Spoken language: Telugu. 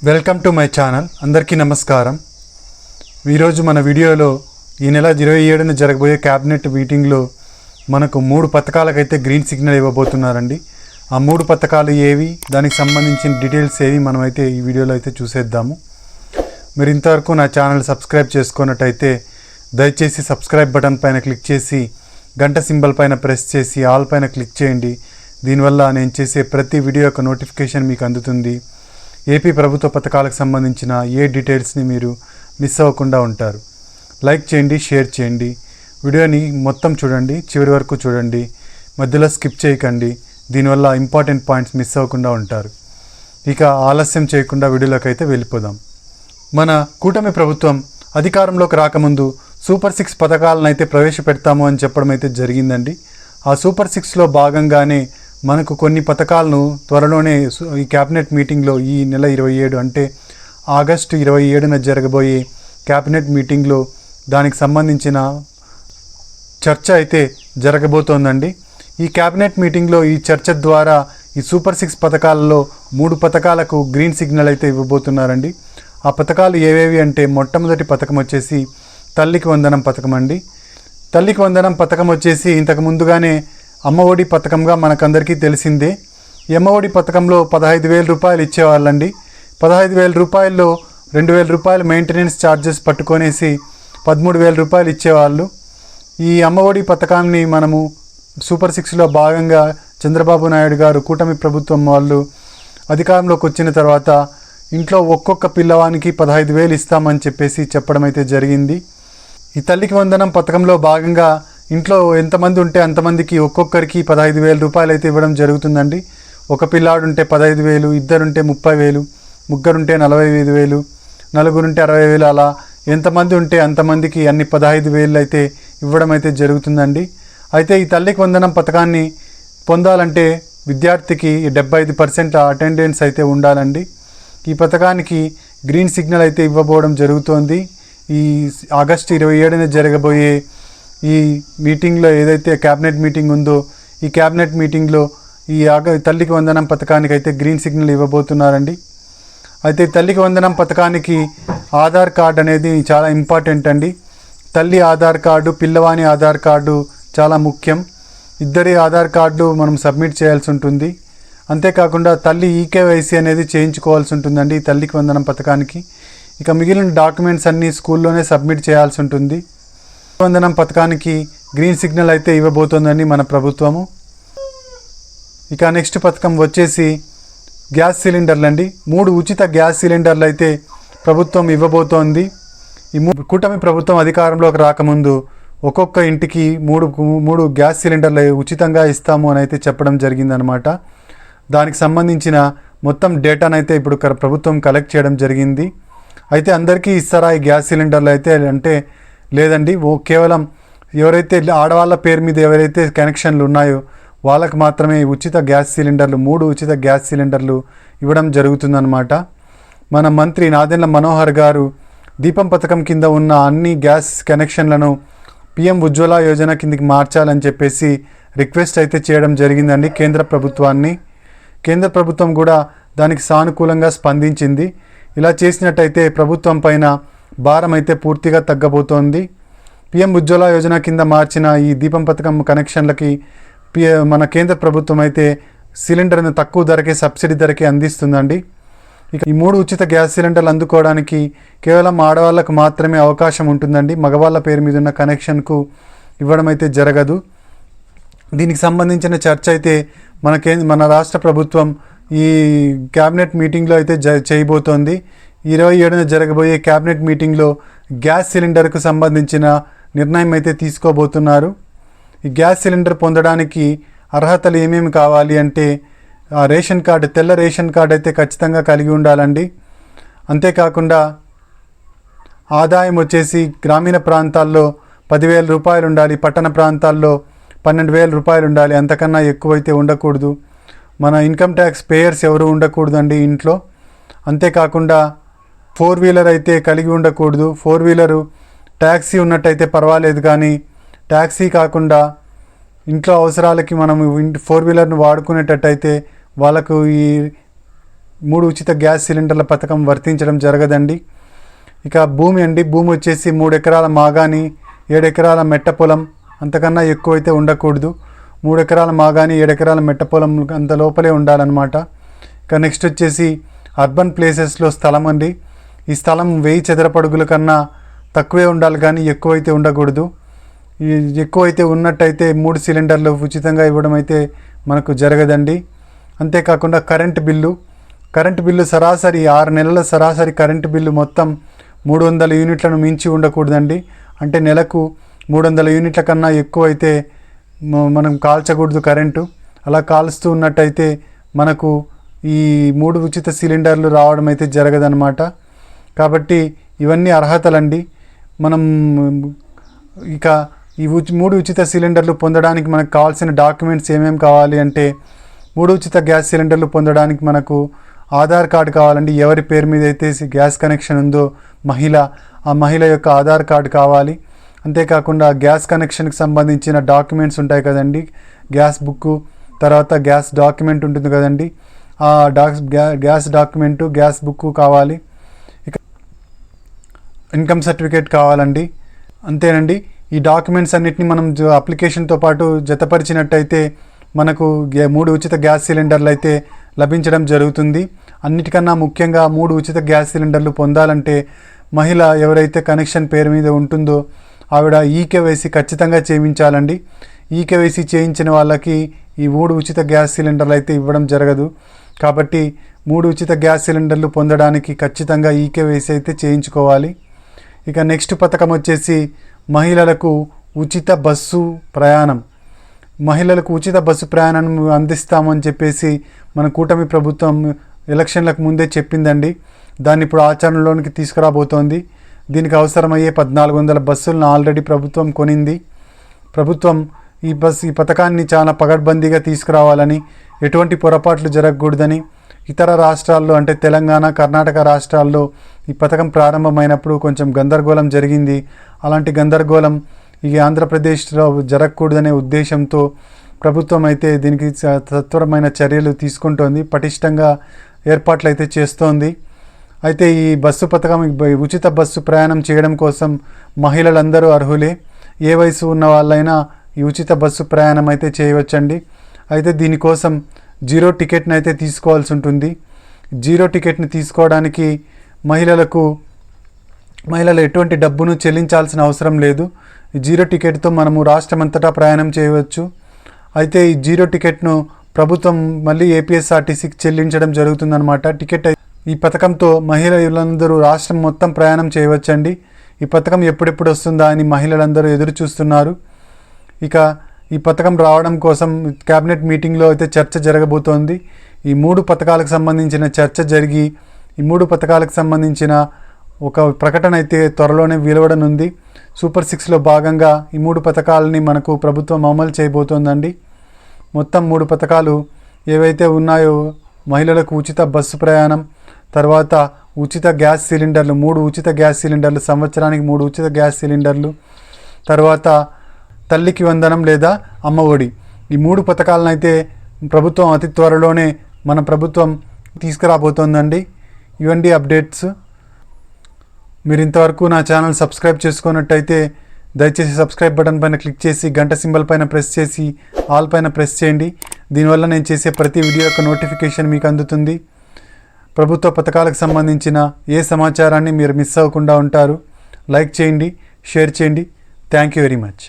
Welcome to my channel. అందరికీ నమస్కారం. ఈరోజు మన వీడియోలో ఈ నెల 27న జరగబోయే క్యాబినెట్ మీటింగ్లో మనకు 3 పథకాలకైతే గ్రీన్ సిగ్నల్ ఇవ్వబోతున్నారండి. ఆ 3 పథకాలు ఏవి, దానికి సంబంధించిన డీటెయిల్స్ ఏవి మనమైతే ఈ వీడియోలో అయితే చూసేద్దాము. మీరు ఇంతవరకు నా ఛానల్ సబ్స్క్రైబ్ చేసుకున్నట్టయితే దయచేసి సబ్స్క్రైబ్ బటన్ పైన క్లిక్ చేసి గంట సింబల్ పైన ప్రెస్ చేసి ఆల్ పైన క్లిక్ చేయండి. దీనివల్ల నేను చేసే ప్రతి వీడియో యొక్క నోటిఫికేషన్ మీకు అందుతుంది. ఏపీ ప్రభుత్వ పథకాలకు సంబంధించిన ఏ డీటెయిల్స్ని మీరు మిస్ అవ్వకుండా ఉంటారు. లైక్ చేయండి, షేర్ చేయండి, వీడియోని మొత్తం చూడండి, చివరి వరకు చూడండి, మధ్యలో స్కిప్ చేయకండి. దీనివల్ల ఇంపార్టెంట్ పాయింట్స్ మిస్ అవ్వకుండా ఉంటారు. ఇక ఆలస్యం చేయకుండా వీడియోలోకి అయితే వెళ్ళిపోదాం. మన కూటమి ప్రభుత్వం అధికారంలోకి రాకముందు సూపర్ 6 పథకాలను అయితే ప్రవేశపెడతాము అని చెప్పడం అయితే జరిగిందండి. ఆ సూపర్ 6లో భాగంగానే మనకు కొన్ని పథకాలను త్వరలోనే ఈ క్యాబినెట్ మీటింగ్లో ఈ నెల 27 అంటే ఆగస్టు 27న జరగబోయే క్యాబినెట్ మీటింగ్లో దానికి సంబంధించిన చర్చ అయితే జరగబోతోందండి. ఈ క్యాబినెట్ మీటింగ్లో ఈ చర్చ ద్వారా ఈ సూపర్ 6 పథకాలలో 3 పథకాలకు గ్రీన్ సిగ్నల్ అయితే ఇవ్వబోతున్నారండి. ఆ పథకాలు ఏవేవి అంటే మొట్టమొదటి పథకం వచ్చేసి తల్లికి వందనం పథకం అండి. తల్లికి వందనం పథకం వచ్చేసి ఇంతకు ముందుగానే అమ్మఒడి పథకంగా మనకందరికీ తెలిసిందే. ఈ అమ్మఒడి పథకంలో 15,000 రూపాయలు ఇచ్చేవాళ్ళండి. 15,000 రూపాయల్లో 2,000 రూపాయలు మెయింటెనెన్స్ ఛార్జెస్ పట్టుకొనేసి 13,000 రూపాయలు ఇచ్చేవాళ్ళు. ఈ అమ్మఒడి పథకాన్ని మనము సూపర్ 6లో భాగంగా చంద్రబాబు నాయుడు గారు కూటమి ప్రభుత్వం వాళ్ళు అధికారంలోకి వచ్చిన తర్వాత ఇంట్లో ఒక్కొక్క పిల్లవానికి 15,000 ఇస్తామని చెప్పేసి చెప్పడం అయితే జరిగింది. ఈ తల్లికి వందనం పథకంలో భాగంగా ఇంట్లో ఎంతమంది ఉంటే అంతమందికి ఒక్కొక్కరికి 15,000 రూపాయలు అయితే ఇవ్వడం జరుగుతుందండి. ఒక పిల్లాడుంటే 15,000, ఇద్దరుంటే 30,000, ముగ్గురుంటే 45,000, నలుగురుంటే 60,000, అలా ఎంతమంది ఉంటే అంతమందికి అన్ని 15,000 అయితే ఇవ్వడం అయితే జరుగుతుందండి. అయితే ఈ తల్లికి వందనం పథకాన్ని పొందాలంటే విద్యార్థికి 75% అటెండెన్స్ అయితే ఉండాలండి. ఈ పథకానికి గ్రీన్ సిగ్నల్ అయితే ఇవ్వబోవడం జరుగుతోంది. ఈ ఆగస్టు 27న జరగబోయే ఈ మీటింగ్లో ఏదైతే క్యాబినెట్ మీటింగ్ ఉందో ఈ క్యాబినెట్ మీటింగ్లో ఈ తల్లికి వందనం పథకానికి అయితే గ్రీన్ సిగ్నల్ ఇవ్వబోతున్నారండి. అయితే తల్లికి వందనం పథకానికి ఆధార్ కార్డు అనేది చాలా ఇంపార్టెంట్ అండి. తల్లి ఆధార్ కార్డు, పిల్లవాని ఆధార్ కార్డు చాలా ముఖ్యం. ఇద్దరి ఆధార్ కార్డు మనం సబ్మిట్ చేయాల్సి ఉంటుంది. అంతేకాకుండా తల్లి ఈకేవైసీ అనేది చేయించుకోవాల్సి ఉంటుందండి ఈ తల్లికి వందనం పథకానికి. ఇక మిగిలిన డాక్యుమెంట్స్ అన్నీ స్కూల్లోనే సబ్మిట్ చేయాల్సి ఉంటుంది. వందనం పథకానికి గ్రీన్ సిగ్నల్ అయితే ఇవ్వబోతోందండి మన ప్రభుత్వము. ఇక నెక్స్ట్ పథకం వచ్చేసి గ్యాస్ సిలిండర్లు అండి. 3 ఉచిత గ్యాస్ సిలిండర్లు అయితే ప్రభుత్వం ఇవ్వబోతోంది. ఈ కూటమి ప్రభుత్వం అధికారంలోకి రాకముందు ఒక్కొక్క ఇంటికి 3 గ్యాస్ సిలిండర్లు ఉచితంగా ఇస్తాము అని అయితే చెప్పడం జరిగిందనమాట. దానికి సంబంధించిన మొత్తం డేటానైతే ఇప్పుడు ప్రభుత్వం కలెక్ట్ చేయడం జరిగింది. అయితే అందరికీ ఇస్తారా ఈ గ్యాస్ సిలిండర్లు అయితే అంటే లేదండి. కేవలం ఎవరైతే ఆడవాళ్ళ పేరు మీద ఎవరైతే కనెక్షన్లు ఉన్నాయో వాళ్ళకు మాత్రమే ఉచిత గ్యాస్ సిలిండర్లు 3 ఉచిత గ్యాస్ సిలిండర్లు ఇవ్వడం జరుగుతుందన్నమాట. మన మంత్రి నాదెండ్ల మనోహర్ గారు దీపం పథకం కింద ఉన్న అన్ని గ్యాస్ కనెక్షన్లను PM ఉజ్వల యోజన కిందకి మార్చాలని చెప్పేసి రిక్వెస్ట్ అయితే చేయడం జరిగిందండి కేంద్ర ప్రభుత్వాన్ని. కేంద్ర ప్రభుత్వం కూడా దానికి సానుకూలంగా స్పందించింది. ఇలా చేసినట్టయితే ప్రభుత్వం పైన భారం అయితే పూర్తిగా తగ్గబోతోంది. PM ఉజ్వల యోజన కింద మార్చిన ఈ దీపం పథకం కనెక్షన్లకి మన కేంద్ర ప్రభుత్వం అయితే సిలిండర్ను తక్కువ ధరకే, సబ్సిడీ ధరకే అందిస్తుందండి. ఇక ఈ 3 ఉచిత గ్యాస్ సిలిండర్లు అందుకోవడానికి కేవలం ఆడవాళ్ళకు మాత్రమే అవకాశం ఉంటుందండి. మగవాళ్ళ పేరు మీద ఉన్న కనెక్షన్కు ఇవ్వడం అయితే జరగదు. దీనికి సంబంధించిన చర్చ అయితే మన రాష్ట్ర ప్రభుత్వం ఈ క్యాబినెట్ మీటింగ్లో అయితే చేయబోతోంది. 27న జరగబోయే క్యాబినెట్ మీటింగ్లో గ్యాస్ సిలిండర్కు సంబంధించిన నిర్ణయం అయితే తీసుకోబోతున్నారు. ఈ గ్యాస్ సిలిండర్ పొందడానికి అర్హతలు ఏమేమి కావాలి అంటే రేషన్ కార్డు, తెల్ల రేషన్ కార్డు అయితే ఖచ్చితంగా కలిగి ఉండాలండి. అంతేకాకుండా ఆదాయం వచ్చేసి గ్రామీణ ప్రాంతాల్లో 10,000 రూపాయలు ఉండాలి, పట్టణ ప్రాంతాల్లో 12,000 రూపాయలు ఉండాలి. అంతకన్నా ఎక్కువైతే ఉండకూడదు. మన ఇన్కమ్ ట్యాక్స్ పేయర్స్ ఎవరు ఉండకూడదండి ఇంట్లో. అంతేకాకుండా 4 వీలర్ అయితే కలిగి ఉండకూడదు. 4 వీలరు ట్యాక్సీ ఉన్నట్టయితే పర్వాలేదు, కానీ ట్యాక్సీ కాకుండా ఇంట్లో అవసరాలకి మనం 4 వీలర్ను వాడుకునేటట్టయితే వాళ్ళకు ఈ 3 ఉచిత గ్యాస్ సిలిండర్ల పథకం వర్తించడం జరగదండి. ఇక భూమి అండి, భూమి వచ్చేసి 3 ఎకరాల మాగాని 7 ఎకరాల మెట్ట పొలం అంతకన్నా ఎక్కువైతే ఉండకూడదు. 3 ఎకరాల మాగాని 7 ఎకరాల మెట్ట పొలం అంత లోపలే ఉండాలన్నమాట. ఇక నెక్స్ట్ వచ్చేసి అర్బన్ ప్లేసెస్లో స్థలం అండి. ఈ స్థలం 1000 చదరపు అడుగుల కన్నా తక్కువే ఉండాలి కానీ ఎక్కువైతే ఉండకూడదు. ఎక్కువైతే ఉన్నట్టయితే 3 సిలిండర్లు ఉచితంగా ఇవ్వడం అయితే మనకు జరగదండి. అంతేకాకుండా కరెంటు బిల్లు సరాసరి 6 నెలల సరాసరి కరెంటు బిల్లు మొత్తం 300 యూనిట్లను మించి ఉండకూడదండి. అంటే నెలకు 300 యూనిట్ల కన్నా ఎక్కువ అయితే మనం కాల్చకూడదు కరెంటు. అలా కాలుస్తూ ఉన్నట్టయితే మనకు ఈ 3 ఉచిత సిలిండర్లు రావడం అయితే జరగదన్నమాట. కాబట్టి ఇవన్నీ అర్హతలండి. మనం ఇక ఈ 3 ఉచిత సిలిండర్లు పొందడానికి మనకు కావాల్సిన డాక్యుమెంట్స్ ఏమేమి కావాలి అంటే 3 ఉచిత గ్యాస్ సిలిండర్లు పొందడానికి మనకు ఆధార్ కార్డు కావాలండి. ఎవరి పేరు మీద అయితే గ్యాస్ కనెక్షన్ ఉందో ఆ మహిళ యొక్క ఆధార్ కార్డు కావాలి. అంతేకాకుండా గ్యాస్ కనెక్షన్కి సంబంధించిన డాక్యుమెంట్స్ ఉంటాయి కదండి, గ్యాస్ బుక్, తర్వాత గ్యాస్ డాక్యుమెంట్ ఉంటుంది కదండి, ఆ గ్యాస్ డాక్యుమెంటు, గ్యాస్ బుక్ కావాలి. ఇక ఇన్కమ్ సర్టిఫికేట్ కావాలండి. అంతేనండి. ఈ డాక్యుమెంట్స్ అన్నిటిని మనం అప్లికేషన్తో పాటు జతపరిచినట్టయితే మనకు 3 ఉచిత గ్యాస్ సిలిండర్లు అయితే లభించడం జరుగుతుంది. అన్నిటికన్నా ముఖ్యంగా 3 ఉచిత గ్యాస్ సిలిండర్లు పొందాలంటే మహిళ ఎవరైతే కనెక్షన్ పేరు మీద ఉంటుందో ఆవిడ ఈకేవైసీ ఖచ్చితంగా చేయించాలండి. ఈకేవైసీ చేయించిన వాళ్ళకి ఈ 3 ఉచిత గ్యాస్ సిలిండర్లు అయితే ఇవ్వడం జరగదు. కాబట్టి 3 ఉచిత గ్యాస్ సిలిండర్లు పొందడానికి ఖచ్చితంగా ఈకేవైసీ అయితే చేయించుకోవాలి. ఇక నెక్స్ట్ పథకం వచ్చేసి మహిళలకు ఉచిత బస్సు ప్రయాణం. మహిళలకు ఉచిత బస్సు ప్రయాణం అందిస్తామని చెప్పేసి మన కూటమి ప్రభుత్వం ఎలక్షన్లకు ముందే చెప్పిందండి. దాన్ని ఇప్పుడు ఆచరణలోనికి తీసుకురాబోతోంది. దీనికి అవసరమయ్యే 1400 బస్సులను ఆల్రెడీ ప్రభుత్వం కొనింది. ప్రభుత్వం ఈ పథకాన్ని చాలా పగడ్బందీగా తీసుకురావాలని, ఎటువంటి పొరపాట్లు జరగకూడదని, ఇతర రాష్ట్రాల్లో అంటే తెలంగాణ, కర్ణాటక రాష్ట్రాల్లో ఈ పథకం ప్రారంభమైనప్పుడు కొంచెం గందరగోళం జరిగింది. అలాంటి గందరగోళం ఈ ఆంధ్రప్రదేశ్లో జరగకూడదనే ఉద్దేశంతో ప్రభుత్వం అయితే దీనికి సత్వరమైన చర్యలు తీసుకుంటోంది, పటిష్టంగా ఏర్పాట్లు అయితే చేస్తోంది. అయితే ఈ బస్సు పథకం, ఉచిత బస్సు ప్రయాణం చేయడం కోసం మహిళలందరూ అర్హులే. ఏ వయసు ఉన్న వాళ్ళైనా ఈ ఉచిత బస్సు ప్రయాణం అయితే చేయవచ్చండి. అయితే దీనికోసం 0 టికెట్ని అయితే తీసుకోవాల్సి ఉంటుంది. 0 టికెట్ని తీసుకోవడానికి మహిళలు ఎటువంటి డబ్బును చెల్లించాల్సిన అవసరం లేదు. ఈ 0 టికెట్తో మనము రాష్ట్రమంతటా ప్రయాణం చేయవచ్చు. అయితే ఈ 0 టికెట్ను ప్రభుత్వం మళ్ళీ ఏపీఎస్ఆర్టీసీకి చెల్లించడం జరుగుతుందన్నమాట. ఈ పథకంతో మహిళలందరూ రాష్ట్రం మొత్తం ప్రయాణం చేయవచ్చండి. ఈ పథకం ఎప్పుడెప్పుడు వస్తుందా అని మహిళలందరూ ఎదురు చూస్తున్నారు. ఇక ఈ పథకం రావడం కోసం క్యాబినెట్ మీటింగ్లో అయితే చర్చ జరగబోతోంది. ఈ 3 పథకాలకు సంబంధించిన చర్చ జరిగి ఈ 3 పథకాలకు సంబంధించిన ఒక ప్రకటన అయితే త్వరలోనే వెలువడనుంది. సూపర్ 6లో భాగంగా ఈ 3 పథకాలని మనకు ప్రభుత్వం అమలు చేయబోతోందండి. మొత్తం 3 పథకాలు ఏవైతే ఉన్నాయో మహిళలకు ఉచిత బస్సు ప్రయాణం, తర్వాత ఉచిత గ్యాస్ సిలిండర్లు, 3 ఉచిత గ్యాస్ సిలిండర్లు, సంవత్సరానికి 3 ఉచిత గ్యాస్ సిలిండర్లు, తర్వాత తల్లికి వందనం లేదా అమ్మ ఒడి. ఈ 3 పథకాలను అయితే ప్రభుత్వం అతి త్వరలోనే మన ప్రభుత్వం తీసుకురాబోతోందండి. ఇవన్నీ అప్డేట్స్. మీరు ఇంతవరకు నా ఛానల్ సబ్స్క్రైబ్ చేసుకున్నట్టయితే దయచేసి సబ్స్క్రైబ్ బటన్ పైన క్లిక్ చేసి గంట సింబల్ పైన ప్రెస్ చేసి ఆల్ పైన ప్రెస్ చేయండి. దీనివల్ల నేను చేసే ప్రతి వీడియో యొక్క నోటిఫికేషన్ మీకు అందుతుంది. ప్రభుత్వ పథకాలకు సంబంధించిన ఏ సమాచారాన్ని మీరు మిస్ అవ్వకుండా ఉంటారు. లైక్ చేయండి, షేర్ చేయండి. Thank you very much.